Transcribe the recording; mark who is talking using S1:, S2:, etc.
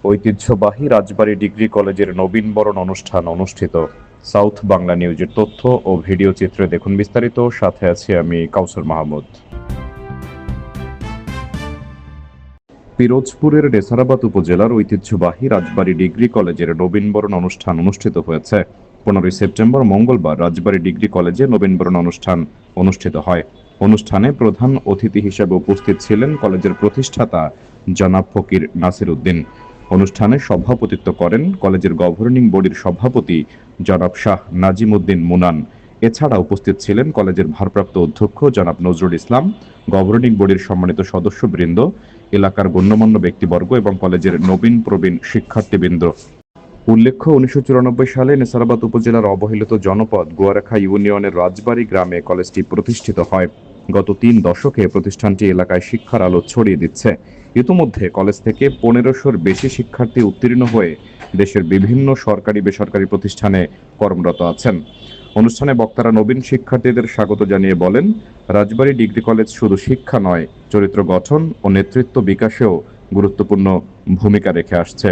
S1: ঐতিহ্যবাহী রাজবাড়ী ডিগ্রি কলেজের নবীনবরণ অনুষ্ঠান অনুষ্ঠিত। সাউথ বাংলা নিউজের তথ্য ও ভিডিও চিত্রে দেখুন বিস্তারিত। সাথে আছি আমি কাউসার মাহমুদ। পিরোজপুরের নেসারাবাদ উপজেলার ঐতিহ্যবাহী রাজবাড়ী ডিগ্রি কলেজের নবীনবরণ অনুষ্ঠান অনুষ্ঠিত হয়েছে। 15 সেপ্টেম্বর মঙ্গলবার রাজবাড়ী ডিগ্রি কলেজে নবীনবরণ অনুষ্ঠান অনুষ্ঠিত হয়। অনুষ্ঠানে প্রধান অতিথি হিসেবে উপস্থিত ছিলেন কলেজের প্রতিষ্ঠাতা জনাব ফকির নাসির উদ্দিন। অনুষ্ঠানে সভাপতিত্ব করেন কলেজের গভর্নিং বডির সভাপতি জনাব শাহ নাজিম উদ্দিন মুনান। এছাড়া উপস্থিত ছিলেন কলেজের ভারপ্রাপ্ত অধ্যক্ষ জনাব নজরুল ইসলাম, গভর্নিং বডির সম্মানিত সদস্যবৃন্দ, এলাকার গণ্যমান্য ব্যক্তিবর্গ এবং কলেজের নবীন প্রবীণ শিক্ষার্থীবৃন্দ। উল্লেখ্য, 1994 সালে নেসারাবাদ উপজেলার অবহেলিত জনপদ গোয়ারেখা ইউনিয়নের রাজবাড়ী গ্রামে কলেজটি প্রতিষ্ঠিত হয়। গত 3 দশকে প্রতিষ্ঠানটি এলাকায় শিক্ষার আলো ছড়িয়ে দিচ্ছে। ইতিমধ্যে কলেজ থেকে 1500-র বেশি শিক্ষার্থী উত্তীর্ণ হয়ে দেশের বিভিন্ন সরকারি বেসরকারি প্রতিষ্ঠানে কর্মরত আছেন। অনুষ্ঠানে বক্তারা নবীন শিক্ষার্থীদের স্বাগত জানিয়ে বলেন, রাজবাড়ী ডিগ্রি কলেজ শুধু শিক্ষা নয়, চরিত্র গঠন ও নেতৃত্ব বিকাশেও গুরুত্বপূর্ণ ভূমিকা রেখে আসছে।